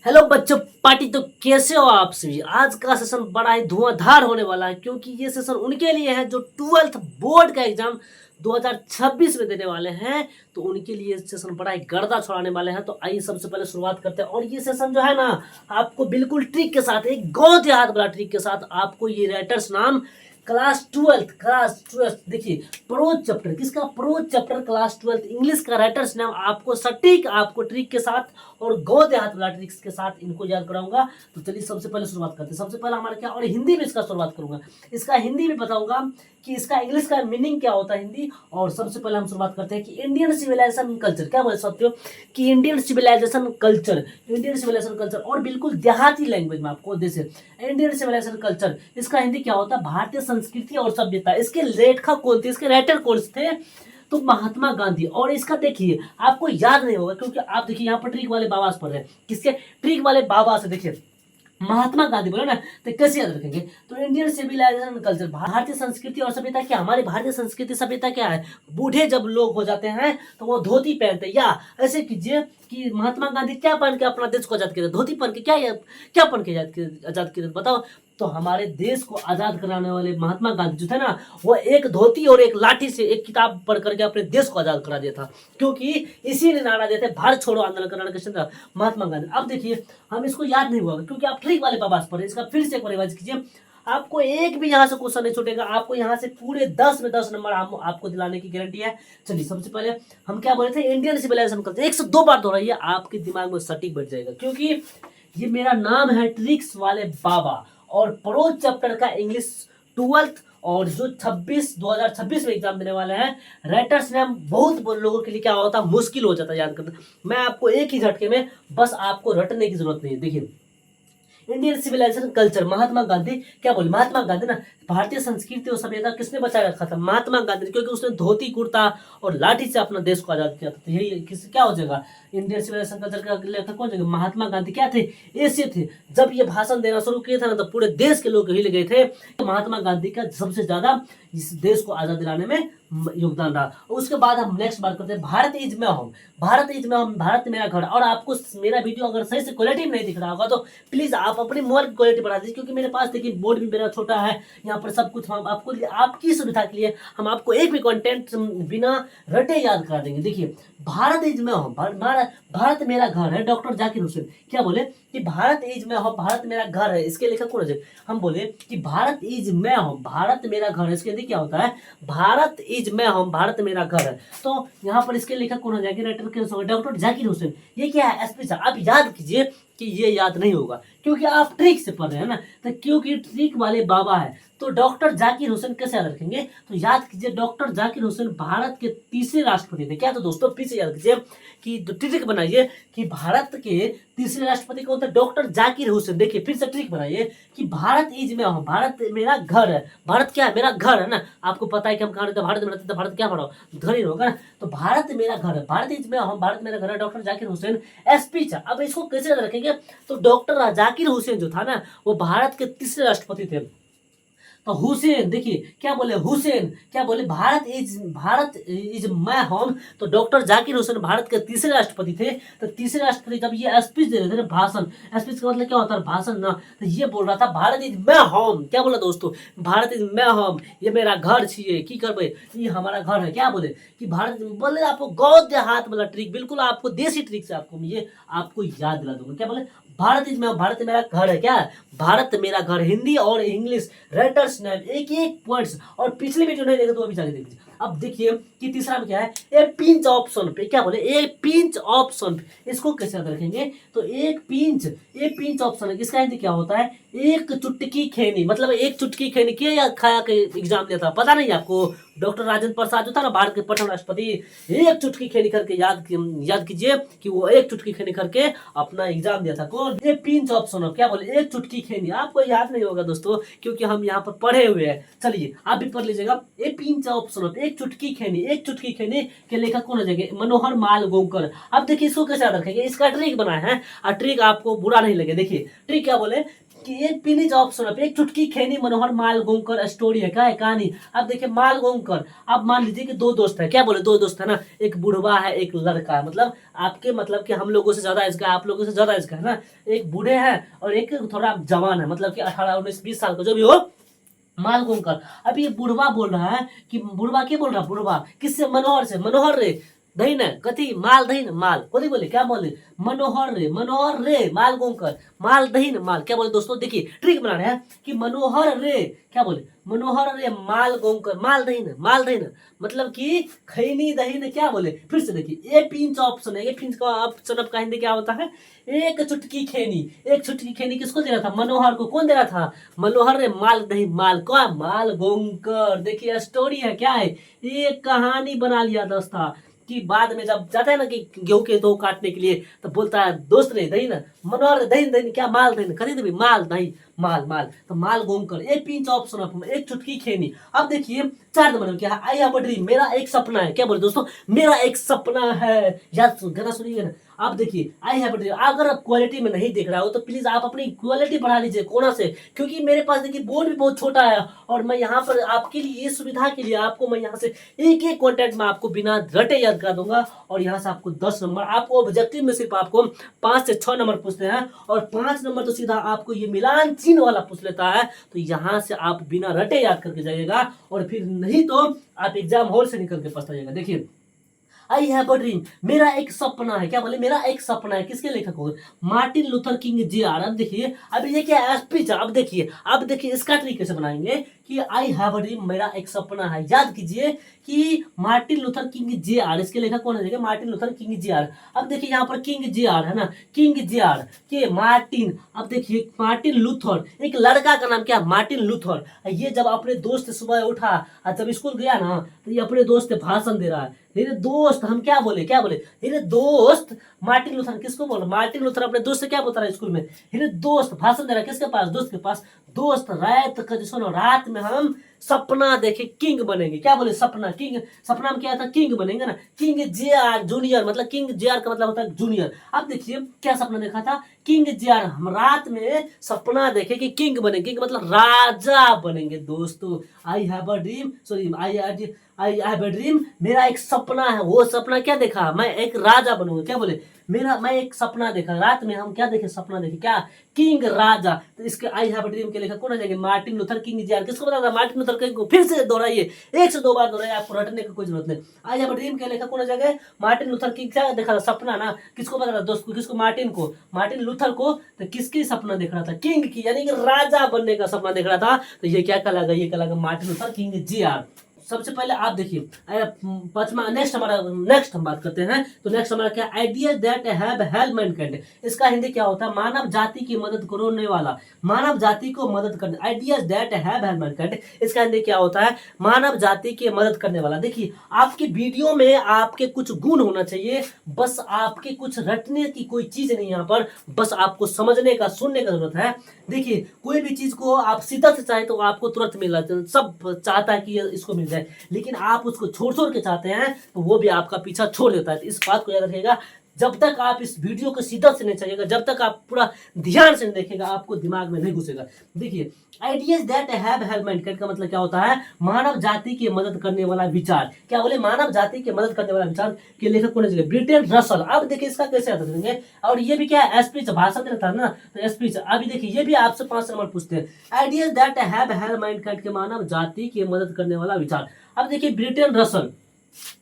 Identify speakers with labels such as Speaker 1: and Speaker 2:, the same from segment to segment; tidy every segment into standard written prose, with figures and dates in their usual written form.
Speaker 1: Hello बच्चों, party तो कैसे हो आप सभी। आज का सेशन बड़ा ही धुआंधार होने वाला है क्योंकि ये सेशन उनके लिए है जो 12th बोर्ड का एग्जाम 2026 में देने वाले हैं। तो उनके लिए सेशन बड़ा ही गर्दा छुड़ाने वाले हैं। तो आइए सबसे पहले शुरुआत करते हैं। और ये सेशन जो है ना, आपको बिल्कुल ट्रिक के साथ, एक गौर देहात वाला ट्रिक के साथ आपको ये राइटर्स नाम क्लास ट्वेल्थ देखिए, प्रोज चैप्टर, किसका prose chapter class 12th English का राइटर्स नाम आपको सटीक, आपको ट्रिक के साथ और गौ देहात वाला ट्रिक्स के साथ इनको याद कराऊंगा। तो चलिए सबसे पहले शुरुआत करते हैं। सबसे पहले हमारा क्या, और हिंदी में इसका शुरुआत करूंगा, इसका हिंदी में बताऊंगा कि इसका इंग्लिश का मीनिंग क्या होता है हिंदी। और सबसे पहले हम शुरुआत करते हैं कि इंडियन सिविलाइजेशन कल्चर, क्या बोल सकते हो कि इंडियन सिविलाइजेशन कल्चर और बिल्कुल देहाती लैंग्वेज में आपको जैसे इंडियन सिविलाइजेशन कल्चर, इसका हिंदी क्या होता है, भारतीय संस्कृति और सभ्यता। इसके लेखक कौन थे, इसके राइटर कौन थे, तो महात्मा गांधी। और इसका देखिए आपको याद नहीं होगा क्योंकि आप देखिए यहाँ पर ट्रिक वाले बाबा से पढ़ रहे हैं, किसके, ट्रिक वाले बाबा से। देखिए महात्मा गांधी बोले ना, तो कैसे याद रखेंगे, तो इंडियन सिविलाइजेशन कल्चर, भारतीय संस्कृति और सभ्यता। क्या हमारी भारतीय संस्कृति सभ्यता क्या है, बूढ़े जब लोग हो जाते हैं तो वो धोती पहनते हैं। या ऐसे कीजिए कि महात्मा गांधी क्या पहन के अपना देश को आजाद किया, धोती पहन के, क्या पहन के आजाद किया, बताओ। तो हमारे देश को आजाद कराने वाले महात्मा गांधी जो थे ना, वो एक धोती और एक लाठी से एक किताब पढ़ करके अपने देश को आजाद करा दिया था। क्योंकि इसी ने नारा दिया था, भारत छोड़ो आंदोलन कराने के महात्मा गांधी। अब देखिए हम इसको याद नहीं हुआ क्योंकि आप ट्रिक वाले पास पढ़े, इसका फिर से एक बार रिवाइज कीजिए। आपको एक भी यहाँ से क्वेश्चन नहीं छूटेगा, आपको यहाँ से पूरे 10 में 10 नंबर आपको दिलाने की गारंटी है। चलिए सबसे पहले हम क्या बोले थे, इंडियन सिविलाइजेशन कल्चर, 102 बार दोहराइए, आपके दिमाग में सटीक बैठ जाएगा। क्योंकि ये मेरा नाम है ट्रिक्स वाले बाबा। और प्रोज चैप्टर का इंग्लिश 12th और जो 2026 में एग्जाम देने वाले हैं, राइटर्स नाम बहुत लोगों के लिए क्या होता है, मुश्किल हो जाता है याद करना। मैं आपको एक ही झटके में, बस आपको रटने की जरूरत नहीं है। देखिए Indian civilisation culture, Mahatma Gandhi, क्या बोले महात्मा गांधी ना, भारतीय संस्कृति और सभ्यता किसने बचाए रखा था, महात्मा गांधी ने। क्योंकि उसने धोती कुर्ता और लाठी से अपना देश को आजाद किया था। तो यही किस क्या हो जाएगा, इंडियन सिविलाइजेशन कल्चर का लेखक कौन जाएगा, महात्मा गांधी। क्या थे, ऐसे थे, जब ये भाषण देना शुरू किया था ना तो पूरे देश के लोग हिल गए थे। तो महात्मा गांधी का सबसे ज्यादा इस देश को आजाद दिलाने में योगदान रहा। उसके बाद हम नेक्स्ट बात करते हैं, भारत इज मैं होम, भारत मेरा घर। और आपको मेरा वीडियो अगर सही से क्वालिटी में नहीं दिख रहा होगा तो प्लीज आप अपनी मोबाइल की क्वालिटी बढ़ा दीजिए। क्योंकि मेरे पास देखिए बोर्ड भी मेरा छोटा है, यहाँ पर सब कुछ हम आपको आपकी सुविधा के लिए हम आपको एक भी कंटेंट बिना रटे याद करा देंगे। देखिए भारत इज मैं होम, भारत मेरा घर है, डॉक्टर जाकिर हुसैन। क्या बोले कि भारत इज मैं होम, भारत मेरा घर है, इसके लेखक कौन है, हम बोले कि भारत इज मैं होम, भारत मेरा घर है। इसके अंदर क्या होता है, भारत इज मैं होम, भारत मेरा घर है। तो यहाँ पर इसके लेखक कौन हो जाएगा, राइटर के डॉक्टर जाकिर हुसैन। ये क्या है, एसपी। आप याद कीजिए कि ये याद नहीं होगा क्योंकि आप ट्रिक से पढ़ रहे हैं ना, तो क्योंकि ट्रिक वाले बाबा है। तो डॉक्टर जाकिर हुसैन कैसे याद रखेंगे, तो याद कीजिए डॉक्टर जाकिर हुसैन भारत के तीसरे राष्ट्रपति थे। क्या, तो दोस्तों फिर से याद कीजिए कि ट्रिक बनाइए कि भारत के तीसरे राष्ट्रपति कौन थे, डॉक्टर जाकिर हुसैन। देखिए फिर से ट्रिक बनाइए कि भारत इज मैं हूँ, भारत मेरा घर है। भारत क्या है, मेरा घर है ना। आपको पता है कि हम कहाँ रहते हैं, भारत में रहते हैं, भारत क्या पढ़ो, घर ही होगा ना। तो भारत मेरा घर है, भारत इज मैं हूँ, भारत मेरा घर है, डॉक्टर जाकिर हुसैन एसपी। अब इसको कैसे याद रखेंगे, तो डॉक्टर जाकिर हुसैन जो था ना, वो भारत के तीसरे राष्ट्रपति थे। तो हुसैन, देखिए क्या बोले हुसैन, क्या बोले भारत इज मैं होम। तो डॉक्टर जाकिर हुसैन भारत के तीसरे राष्ट्रपति थे। तो तीसरे राष्ट्रपति जब ये स्पीच दे रहे थे ना, भाषण, स्पीच का मतलब क्या होता है, भाषण ना। तो ये बोल रहा था भारत इज मैं होम। क्या बोला दोस्तों, भारत इज मैं होम, ये मेरा घर छे, की करबे, ये हमारा घर है। क्या बोले कि भारत, बोले आपको गौद्य हाथ वाला ट्रिक, बिल्कुल आपको देसी ट्रिक से आपको ये आपको याद दिला दूंगा। क्या बोले, भारत इज मैं, भारत मेरा घर है। क्या, भारत मेरा घर, हिंदी और इंग्लिश राइटर्स नेम, एक एक पॉइंट्स। और पिछले वीडियो नहीं देखे तो अभी जाके देखिए। अब देखिए कि तीसरा में क्या है, ए पिंच ऑप्शन पे। क्या बोले, ए पिंच ऑप्शन, इसको कैसे याद रखेंगे, तो एक पिंच, ए पिंच ऑप्शन है, इसका हिंदी क्या होता है, एक चुटकी खैनी। मतलब एक चुटकी खैनी के या खाया के एग्जाम दिया था, पता नहीं आपको, डॉक्टर राजेंद्र प्रसाद जो था ना भारत के प्रथम राष्ट्रपति, एक चुटकी खैनी करके याद कीजिए कि वो एक चुटकी खैनी करके अपना एग्जाम दिया था। कौन, ये पिंच ऑप्शन। क्या बोले, एक चुटकी खैनी। आपको याद नहीं होगा दोस्तों क्योंकि हम यहाँ पर पढ़े हुए हैं। चलिए आप भी पढ़ लीजिएगा, ए पिंच ऑप्शन, एक चुटकी खैनी, एक चुटकी खैनी के लेखक कौन हो जाएंगे, मनोहर माल गोंकर। अब देखिए इसको कैसे याद रखेंगे, इसका ट्रिक बनाया है और ट्रिक आपको बुरा नहीं लगे। देखिए ट्रिक क्या बोले कि एक पिनिज ऑफ सुनप, एक चुटकी खैनी मनोहर माल गोंकर स्टोरी है, क्या है कहानी। अब देखिए माल गोंकर, अब मान लीजिए कि दो दोस्त है, क्या बोले दो दोस्त है ना, एक बुढ़वा है एक लड़का है, मतलब आपके मतलब कि हम लोगों से ज्यादा इसका, आप लोगों से ज्यादा इसका है ना, एक बूढ़े हैं और एक थोड़ा जवान है, मतलब कि 18 19 20 साल का जो भी हो, माल गोंकर। अब ये बुढ़वा बोल रहा है कि बुढ़वा क्या बोल रहा है, बुढ़वा किससे, मनोहर से, मनोहर रे दही न कथी माल दही न माल, कथी बोले क्या बोले, मनोहर रे माल गोंकर माल दही न माल, क्या बोले दोस्तों, देखिए ट्रिक बना रहे हैं कि मनोहर रे, क्या बोले मनोहर रे माल गोंकर माल दही न, मतलब कि खैनी दही न, क्या बोले फिर से देखिए, ए पिंच ऑप्शन है, ये पिंच का ऑप्शन का हिंदी क्या होता है, एक चुटकी खैनी, एक चुटकी खैनी किसको दे रहा था, मनोहर को, कौन दे रहा था, मनोहर रे माल दही माल, क्या माल गोंकर। देखिए स्टोरी है, क्या है, एक कहानी बना लिया दोस्ता, कि बाद में जब जाता है ना कि गेहूं के तो काटने के लिए, तो बोलता है दोस्त रे दही ना, मनोहर रे दही दही क्या माल दही खरीद भी माल दही माल माल, तो माल गोंकर, एक पिंच ऑफ सुनप, एक चुटकी खैनी। अब देखिए 4 नंबर में क्या है, आई हैव अ ड्रीम, मेरा एक सपना है, क्या बोले दोस्तों, मेरा एक सपना है, याद गाना सुनिए ना। आप देखिए आई हैव अ ड्रीम, अगर आप क्वालिटी में नहीं देख रहा हो तो प्लीज आप अपनी क्वालिटी बढ़ा लीजिए कोना से, क्योंकि मेरे पास देखिए बोर्ड भी बहुत छोटा है, और मैं यहाँ पर आपके लिए, ये सुविधा के लिए आपको मैं यहाँ से एक एक कंटेंट में आपको बिना रटे याद करा दूंगा, और यहाँ से आपको 10 नंबर, आपको ऑब्जेक्टिव में सिर्फ आपको 5 से 6 नंबर पूछते हैं, और 5 नंबर तो सीधा आपको ये मिलान चिन्ह वाला पूछ लेता है, तो यहाँ से आप बिना रटे याद करके जाइएगा, और फिर नहीं तो आप एग्जाम हॉल से निकल के पछताइएगा। देखिए आई हैव अ ड्रीम, मेरा एक सपना है, क्या बोले मेरा एक सपना है, किसके लेखक हो, Martin Luther King G R. अब देखिए अब ये क्या है स्पीच, अब देखिए इसका ट्रिक कैसे बनाएंगे कि आई हैव अ ड्रीम मेरा एक सपना है, याद कीजिए कि Martin Luther king J are, इसके लेखक कौन है, Martin Luther king J are. अब देखिए यहाँ पर किंग जे आर है ना, किंग जे आर के मार्टिन, अब देखिए मार्टिन लूथर, एक लड़का का नाम क्या, मार्टिन लूथर। ये जब अपने दोस्त सुबह उठा और जब स्कूल गया ना, तो ये अपने दोस्त से भाषण दे रहा है, मेरे दोस्त, हम क्या बोले मेरे दोस्त, मार्टिन लूथर किसको बोल, मार्टिन लूथर अपने दोस्त से क्या बोलता है स्कूल में, मेरे दोस्त भाषण दे रहा है, किसके पास, दोस्त के पास, दोस्त रात का सुनो, रात में हम सपना देखे किंग बनेंगे, क्या बोले सपना किंग, सपना में क्या था, किंग बनेंगे ना, किंग जे आर जूनियर, मतलब किंग जे आर का मतलब होता है जूनियर। अब देखिए क्या सपना देखा था, किंग जे आर, हम रात में सपना देखे कि किंग बनेंगे, किंग मतलब राजा बनेंगे दोस्तों। I have a dream, sorry I have a dream, मेरा एक सपना है, वो सपना क्या देखा, मैं एक राजा बनूंगा, क्या बोले मेरा, मैं एक सपना देखा, रात में हम क्या देखे, सपना देखे क्या, किंग राजा। तो इसके आई हैव अ ड्रीम के लेखक कौन आ जाएंगे, Martin Luther King G R. किसको पता था, मार्टिन लूथर किंग को, फिर से दोहराइए, 1 से 2 बार दोहराइए, आपको रटने की कोई जरूरत नहीं। आई हैव अ ड्रीम के लेखक कौन आ जाएगा, मार्टिन लूथर किंग, क्या देखा था, सपना ना, किसको पता था दोस्त को, किसको, मार्टिन को, मार्टिन लूथर को, तो किसकी सपना देख रहा था, किंग की, यानी कि राजा बनने का सपना देख रहा था, तो ये क्या कहलाएगा, ये कहलाएगा Martin Luther King G R. सबसे पहले आप देखिए 5वां, नेक्स्ट हम बात करते हैं, तो नेक्स्ट हमारा क्या, ideas that have help Mankind, इसका हिंदी क्या होता है, मानव जाति की मदद करने वाला, मानव जाति को मदद करने, ideas that have help Mankind, इसका हिंदी क्या होता है, मानव जाति की मदद करने वाला। देखिए आपकी वीडियो में आपके कुछ गुण होना चाहिए, बस आपके कुछ रटने की कोई चीज नहीं, यहाँ पर बस आपको समझने का, सुनने का जरूरत है। देखिए कोई भी चीज को आप सीधा से चाहे तो आपको तुरंत मिल जाता है, सब चाहता है कि इसको मिल जाए, लेकिन आप उसको छोड़ छोड़ के चाहते हैं तो वो भी आपका पीछा छोड़ देता है। तो इस बात को याद रखिएगा, जब तक आप इस वीडियो को सीधा से नहीं चाहिएगा, जब तक आप पूरा ध्यान से देखेगा, आपको दिमाग में नहीं घुसेगा। देखिए ideas that have help Mankind का मतलब क्या होता है, मानव जाति की मदद करने वाला विचार, क्या बोले मानव जाति की मदद करने वाला विचार के लेखक कौन है, ब्रिटेन रसल। अब देखिए इसका कैसे याद रखेंगे, और ये भी क्या है स्पीच, भाषण देता है ना, तो स्पीच। अभी देखिए ये भी आपसे 5 नंबर पूछते हैं, ideas that have help Mankind के मानव जाति की मदद करने वाला विचार। अब देखिए ब्रिटेन रसल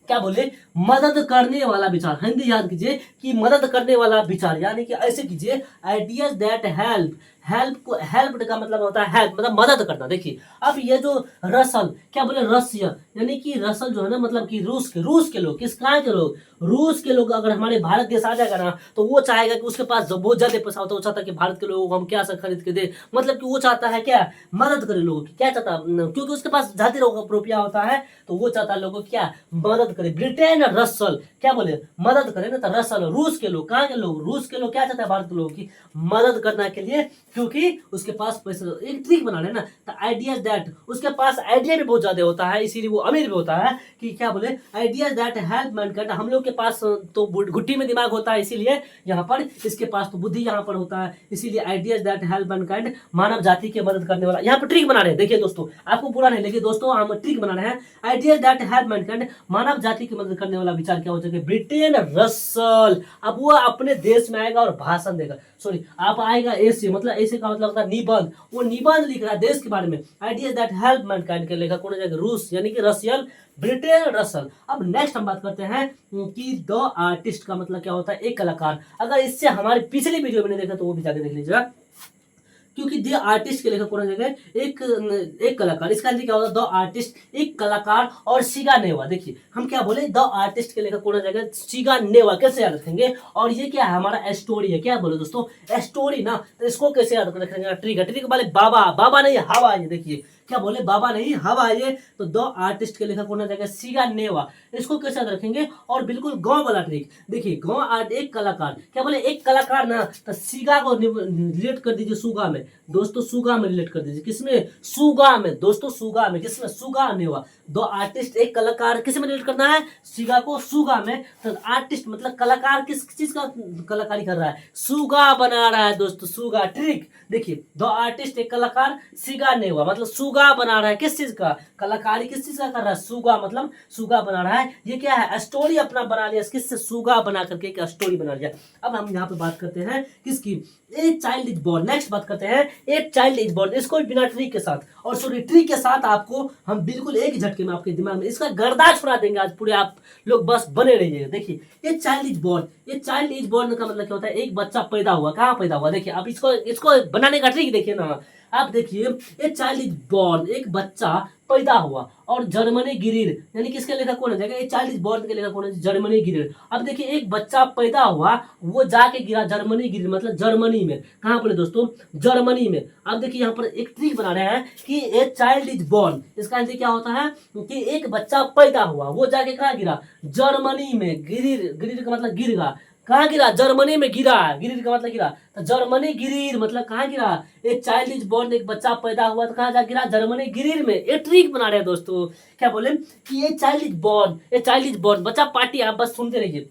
Speaker 1: क्या बोले, मदद करने वाला विचार, हिंदी याद कीजिए कि मदद करने वाला विचार, यानी कि ऐसे कीजिए आइडियाज दैट हेल्प, हेल्प का मतलब होता है हेल्प, मतलब मदद करना। देखिए अब ये जो रसल, क्या बोले रसिया, यानी कि रसल जो है ना, मतलब कि रूस के लोग, किस कहाँ के लोग, रूस के लोग अगर हमारे भारत देश आ जाएगा ना, तो वो चाहेगा कि उसके पास बहुत ज्यादा पैसा होता है, वो चाहता है कि भारत के लोगों को हम क्या सा खरीद के दे, मतलब कि वो चाहता है क्या, मदद करे लोगों की, क्या चाहता, क्योंकि उसके पास ज्यादा रुपया होता है, तो वो चाहता है लोगों की क्या, मदद करे। ब्रिटेन रसल क्या बोले, मदद करे ना, तो रसल रूस के लोग, कहाँ के लोग, रूस के लोग क्या चाहता है, भारत के लोगों की मदद करने के लिए क्योंकि उसके पास पैसा, एक ट्रिक बना रहे हैं ना, तो आइडियाज दैट, उसके पास आइडिया भी बहुत ज्यादा होता है, इसीलिए वो अमीर भी होता है। कि क्या बोले, आइडियाज दैट हेल्प मैनकाइंड, हम लोग के पास तो घुट्टी में दिमाग होता है, इसीलिए यहाँ पर इसके पास तो बुद्धि यहाँ पर होता है, इसीलिए आइडियाज दैट हेल्प मैनकाइंड, मानव जाति की मदद करने वाला। यहाँ पर ट्रिक बना रहे हैं, देखिए दोस्तों, आपको बुरा नहीं लगे दोस्तों, हम ट्रिक बना रहे हैं। आइडियाज दैट हेल्प मैनकाइंड, मानव जाति की मदद करने वाला विचार क्या हो सके, ब्रिटेन रसल। अब वो अपने देश में आएगा और भाषण देगा, सॉरी आप आएगा ऐसे, मतलब ऐसे का मतलब होता है निबंध, वो निबंध लिख रहा है देश के बारे में। आइडियाज दैट हेल्प मैनकाइंड के लेखक कौन है, रूस यानी कि रशियल ब्रिटेन रसल। अब नेक्स्ट हम बात करते हैं कि द आर्टिस्ट का मतलब क्या होता है, एक कलाकार। अगर इससे हमारी पिछली वीडियो में नहीं देखा तो वो भी जाके देख लीजिएगा, क्योंकि द आर्टिस्ट के लेखक कौन है, एक कलाकार। इसका क्या होता है, द आर्टिस्ट एक कलाकार और सिगा नेवा। देखिए हम क्या बोले, द आर्टिस्ट के लेखक कौन है, सिगा नेवा। कैसे याद रखेंगे, और ये क्या है, हमारा स्टोरी है। क्या बोले दोस्तों, स्टोरी ना, तो इसको कैसे याद रखेंगे, ट्रिक है। ट्रिक वाले बाबा, बाबा नहीं हवा, ये देखिए क्या बोले, बाबा नहीं हवा ये, तो द आर्टिस्ट के लेखक कौन है, सिगा नेवा। इसको कैसे याद रखेंगे, और बिल्कुल गांव वाला ट्रिक, देखिए गांव आर्ट एक कलाकार, क्या बोले एक कलाकार ना, तो सिगा को रिलेट कर दीजिए सुगा में, दोस्तों सुगा में रिलेट कर दीजिए, किसमें, सुगा में दोस्तों, सुगा में, किसमें, सुगा नेवा। दो आर्टिस्ट एक कलाकार, किस में रिलेट करना है, सिगा को सुगा में। तो आर्टिस्ट मतलब कलाकार किस चीज का कलाकारी कर रहा है, सुगा बना रहा है दोस्तों, सुगा। ट्रिक देखिए, दो आर्टिस्ट एक कलाकार, सिगा नेवा मतलब सुगा बना रहा है, किस चीज का, कलाकारी किस चीज का कर रहा है, सुगा मतलब सुगा बना रहा है। ये क्या है, स्टोरी अपना बना लिया, किससे, सुगा बना करके एक स्टोरी बना लिया। अब हम यहाँ पे बात करते हैं किसकी, एक चाइल्ड इज बोर्न। नेक्स्ट बात करते हैं एक चाइल्ड इज बोर्न, इसको बिना ट्रिक के साथ, और सॉरी ट्रिक के साथ आपको हम बिल्कुल एक झटके में आपके दिमाग में इसका गर्दा छुड़ा देंगे आज पूरे, आप लोग बस बने रहिए। देखिए ये चाइल्ड इज बोर्न, ये चाइल्ड इज बोर्न का मतलब क्या होता है, एक बच्चा पैदा हुआ, कहाँ पैदा हुआ, देखिए आप इसको बनाने का ट्रिक देखिए ना। आप देखिए ये चाइल्ड इज बोर्न, एक बच्चा पैदा हुआ, और जर्मनी गिरिर यानी किसके लेखक कौन है, ये चाइल्ड इज बोर्न के लेखक कौन है, जर्मनी गिरिर। अब देखिए एक बच्चा पैदा हुआ, वो जाके गिरा जर्मनी गिरिर, मतलब जर्मनी में, कहाँ पर दोस्तों, जर्मनी में। अब देखिए यहाँ पर एक ट्रिक बना रहे हैं कि ए चाइल्ड इज बोर्न, इसका आंसर क्या होता है कि एक बच्चा पैदा हुआ, वो जाके कहाँ गिरा, जर्मनी में। गिरिर, गिरिर का मतलब गिर गया, कहाँ गिरा, जर्मनी में गिरा, गिरिर का मतलब गिरा, तो जर्मनी गिरिर मतलब कहाँ गिरा, एक चाइल्ड इज बोर्न, एक बच्चा पैदा हुआ तो कहाँ जा गिरा, जर्मनी गिरिर में। ये ट्रिक बना रहे हैं दोस्तों, क्या बोले कि ये चाइल्ड इज बोर्न, ये चाइल्ड इज बोर्न, बच्चा पार्टी, आप बस सुनते रहिए।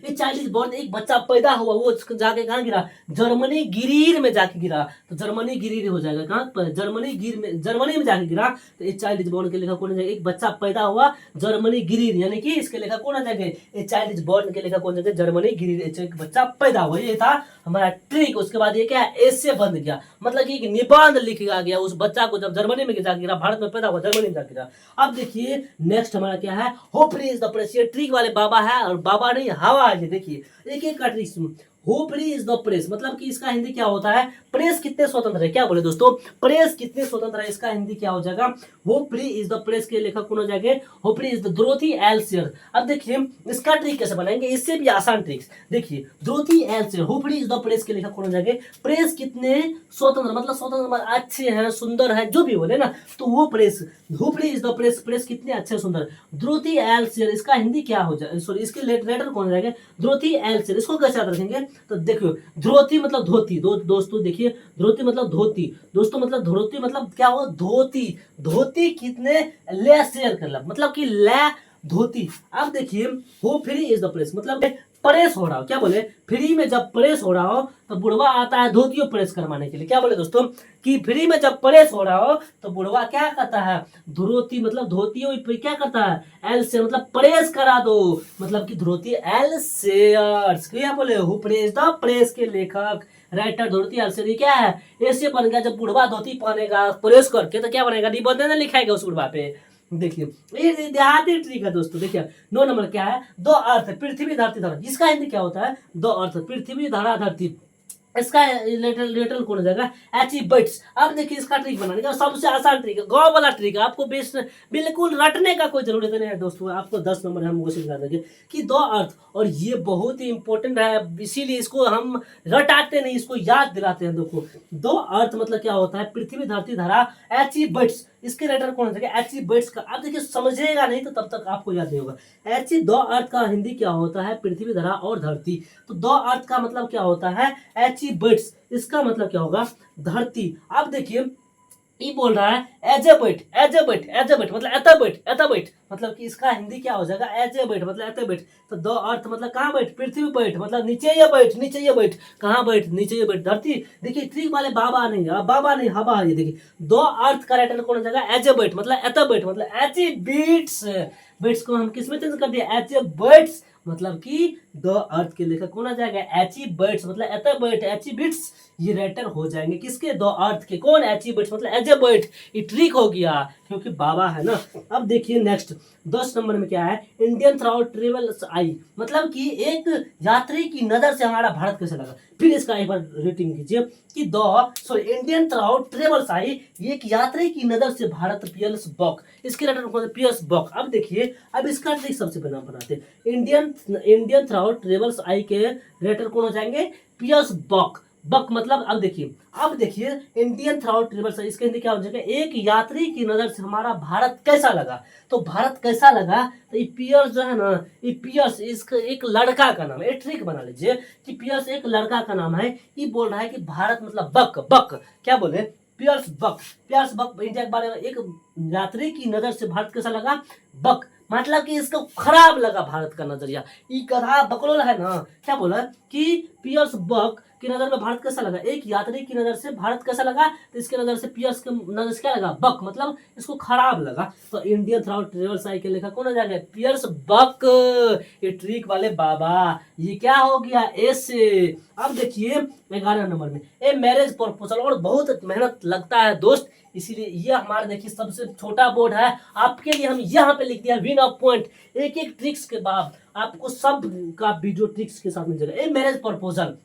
Speaker 1: ये चाइल्ड इज बोर्न, एक बच्चा पैदा हुआ, वो जाके कहाँ गिरा, जर्मनी गिरीर में जाके गिरा, तो जर्मनी गिरीर हो जाएगा, कहाँ पर, जर्मनी गिर में, जर्मनी में जाके गिरा। तो ये चाइल्ड इज बोर्न के लेखक कौन है, एक बच्चा पैदा हुआ जर्मनी गिरीर, यानी कि इसके लेखक कौन आ जाएंगे, ये चाइल्ड इज बोर्न के लेखक कौन जाएंगे, जर्मनी गिरीर, एक बच्चा पैदा हुआ। ये था हमारा ट्रिक। उसके बाद ये क्या है, ऐसे बंद गया, मतलब कि एक निबंध लिखा गया उस बच्चा को, जब जर्मनी में जाके गिरा, भारत में पैदा हुआ, जर्मनी में जाके गिरा। अब देखिए नेक्स्ट हमारा क्या है, होपरी इज द प्रेस। ये ट्रिक वाले बाबा है, और बाबा नहीं हवा है। देखिए एक एक का ट्रिक सुनो, होपरी इज द प्रेस, मतलब कि इसका हिंदी क्या होता है, प्रेस कितने स्वतंत्र है। क्या बोले दोस्तों, प्रेस कितने स्वतंत्र है, इसका हिंदी क्या हो जाएगा, होपरी इज द प्रेस के लेखक कौन हो जाएंगे, होपरी इज द डोरोथी एल्सियर। अब देखिए इसका ट्रिक कैसे बनाएंगे, इससे भी आसान ट्रिक्स देखिए, डोरोथी एल्सियर, होपरी इज द प्रेस के लेखक कौन हो जाएंगे, प्रेस कितने स्वतंत्र, मतलब स्वतंत्र मतलब अच्छे हैं, सुंदर है, जो भी बोले ना, तो वो प्रेस, होपरी इज द प्रेस, प्रेस कितने अच्छे सुंदर। डोरोथी एल्सियर, इसका हिंदी क्या हो जाए, सॉरी इसके लेटर कौन हो जाएंगे, डोरोथी एल्सियर। इसको कैसे याद रखेंगे, तो देखो ध्रुति मतलब धोती, दोस्तों देखिए ध्रुति मतलब धोती, दोस्तों मतलब ध्रुति मतलब क्या हो, धोती, धोती कितने ले शेयर कर, मतलब कि ले धोती। अब देखिए हो फ्री इज द प्रेस, मतलब प्रेस हो रहा हो, क्या बोले, फ्री में जब प्रेस हो रहा हो तो बुढ़वा आता है धोतियों प्रेस करवाने के लिए। क्या बोले दोस्तों, कि फ्री में जब प्रेस हो रहा हो तो बुढ़वा क्या करता है, धोती मतलब धोतियों पे क्या करता है, एल से मतलब प्रेस करा दो, मतलब कि धोती एल शेयर्स। क्या बोले, हु प्रेस द प्रेस के लेखक राइटर धोती एल से, क्या है ऐसे बन गया, जब बुढ़वा धोती पहनेगा प्रेस करके तो क्या बनेगा, निबंध लिखाएगा उस बुढ़वा पे। देखिए ये देहाती ट्रिक है दोस्तों। देखिए 9 नंबर क्या है, दो अर्थ, पृथ्वी धरती धरा, इसका हिंदी क्या होता है, दो अर्थ, पृथ्वी धरा धरती। इसका लेटर कौन हो जाएगा, एचिबेट्स। अब देखिए इसका ट्रिक बनाने का सबसे आसान ट्रिक है, गांव वाला ट्रिक है, आपको बिल्कुल रटने का कोई जरूरत नहीं है दोस्तों। आपको 10 नंबर हम वो सिखा देंगे कि दो अर्थ, और ये बहुत ही इंपॉर्टेंट है, इसीलिए इसको हम रटाते नहीं, इसको याद दिलाते हैं। देखो दो अर्थ मतलब क्या होता है, पृथ्वी धरती धरा, एचिबेट्स, इसके राइटर कौन हो जाएगा एची बर्ड्स का। आप देखिए समझेगा नहीं तो तब तक आपको याद नहीं होगा। एची दो अर्थ का हिंदी क्या होता है पृथ्वी धरा और धरती। तो दो अर्थ का मतलब क्या होता है एची बर्ड्स, इसका मतलब क्या होगा धरती। आप देखिए ये बोल रहा है एज ए बैठ एज ए बैठ एज ए बैठ मतलब एता बैठ एता बैठ, मतलब कि इसका हिंदी क्या हो जाएगा एज ए बैठ मतलब एते बैठ। तो दो अर्थ मतलब कहाँ बैठ पृथ्वी बैठ मतलब नीचे ये बैठ नीचे ये बैठ, कहाँ बैठ नीचे ये बैठ धरती। देखिए ट्री वाले बाबा नहीं बाबा नहीं हवा है, ये देखिए दो अर्थ का राइटर कौन हो जाएगा एज ए बैठ मतलब एता बैठ मतलब एज ए बीट्स। बीट्स को हम किस में चेंज कर दिया एज ए बैट्स, मतलब कि दो अर्थ के लेखक कौन आ जाएगा एची बर्ड्स मतलब एता बैठ एची बिट्स, ये राइटर हो जाएंगे किसके दो अर्थ के कौन एची बर्ड्स मतलब एज ए बैठ। ये ट्रिक हो गया क्योंकि बाबा है ना। अब देखिए नेक्स्ट 10 नंबर में क्या है इंडियन थ्राउट ट्रेवल्स आई, मतलब कि एक यात्री की नजर से हमारा भारत कैसे लगा। फिर इसका एक बार रेटिंग कीजिए कि इंडियन थ्राउट ट्रेवल्स आई, एक यात्री की नजर से भारत पियर्स बक, इसके राइटर कौन पियर्स बक। अब देखिए अब इसका ट्रिक सबसे पहले बनाते इंडियन थ्राउट ट्रेवल्स आई के राइटर कौन हो जाएंगे पियर्स बक। बक मतलब अब देखिए इंडियन थ्राउट ट्रेवल्स इसके हिंदी क्या हो जाएगा एक यात्री की नजर से हमारा भारत कैसा लगा। तो भारत कैसा लगा तो ये पियर्स जो है ना ये पियर्स इसका एक लड़का का नाम है, ट्रिक बना लीजिए कि पियर्स एक लड़का का नाम है। ये बोल रहा है कि भारत मतलब बक बक क्या बोले पियर्स बक इंडिया के बारे में एक यात्री की नजर से भारत कैसा लगा बक, मतलब कि इसको खराब लगा भारत का नजरिया। ये कथा बकलोल है ना, क्या बोला कि पियर्स बक की नजर में भारत कैसा लगा एक यात्री की नजर से भारत कैसा लगा, तो इसके नजर से पियर्स के नजर से क्या लगा बक मतलब इसको खराब लगा। तो इंडियन थ्राउट ट्रेवल्स आई के लेखक कौन हो जाएगा पियर्स बक, ये ट्रिक वाले बाबा। ये क्या हो गया ऐसे। अब देखिए 11 नंबर में ए मैरिज प्रपोजल, और बहुत मेहनत लगता है दोस्त, इसीलिए ये हमारे देखिए सबसे छोटा बोर्ड है आपके लिए, हम यहाँ पे लिख दिया विन ऑफ पॉइंट। एक एक ट्रिक्स के बाद आपको सब का वीडियो ट्रिक्स के साथ मिल जाएगा। ए मैरिज प्रपोजल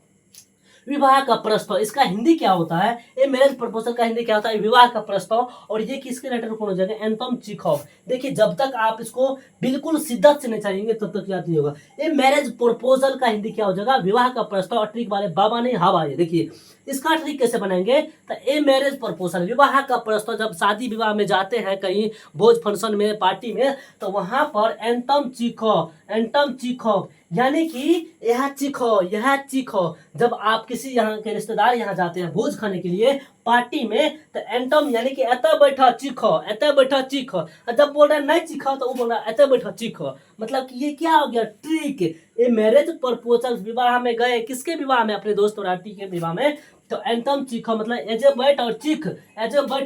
Speaker 1: विवाह का प्रस्ताव, इसका हिंदी क्या होता है ये मैरिज प्रपोजल का हिंदी क्या होता है विवाह का प्रस्ताव। और ये किसके राइटर कौन हो जाएगा एंटोन चेखव। देखिए जब तक आप इसको बिल्कुल शिद्दत से नहीं चाहिए तब तक याद नहीं होगा। ये मैरिज प्रपोजल का हिंदी क्या हो जाएगा विवाह का प्रस्ताव, और ट्रिक वाले बाबा ने हवा है। देखिए इसका ट्रिक कैसे बनाएंगे तो ए मैरिज प्रपोजल विवाह का प्रस्ताव, जब शादी विवाह में जाते हैं कहीं भोज फंक्शन में पार्टी में तो वहां पर एंटम चीखो यानी कि यह चीखो जब आप किसी यहाँ के रिश्तेदार यहाँ जाते हैं भोज खाने के लिए पार्टी में तो एंटम यानी कि एता बैठा चीखो और जब बोल रहा है नहीं चीखो तो वो बोल रहा है एता बैठा चीखो, मतलब कि ये क्या हो गया ट्रिक। ये मैरिज प्रपोजल विवाह में गए किसके विवाह में अपने दोस्त और आंटी के विवाह में, तो एंटम चीखो मतलब एज ए बैठ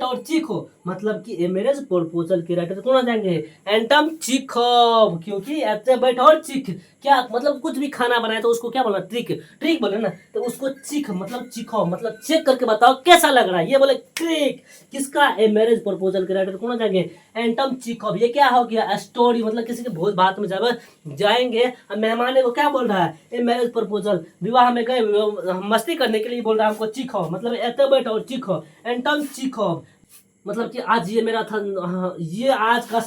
Speaker 1: और चीखो मतलब कि मैरिज प्रपोजल के राइटर कौन आ जाएंगे एंटम चीखो, क्योंकि एज ए बैठ और चीख क्या मतलब कुछ भी खाना बनाए तो उसको क्या बोलना ट्रिक बोले ना, तो उसको चीख मतलब चीखो मतलब चेक करके बताओ कैसा लग रहा है, ये बोले ट्रिक। किसका ए मैरिज प्रपोजल के राइटर कौन आ जाएंगे एंटम चीखो। ये क्या हो गया स्टोरी, मतलब किसी के भोज भात में जब जाएंगे मेहमान को क्या बोल रहा है ए मैरिज प्रपोजल विवाह में गए मस्ती करने के लिए बोल रहा है हमको चीखो मतलब एते बैठो और चीखो एंटम चीखो। मतलब कि आज ये मेरा था ये आज का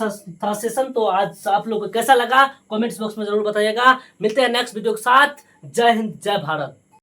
Speaker 1: था सेशन। तो आज आप लोग को कैसा लगा कमेंट्स बॉक्स में जरूर बताइएगा। मिलते हैं नेक्स्ट वीडियो के साथ। जय हिंद जय भारत।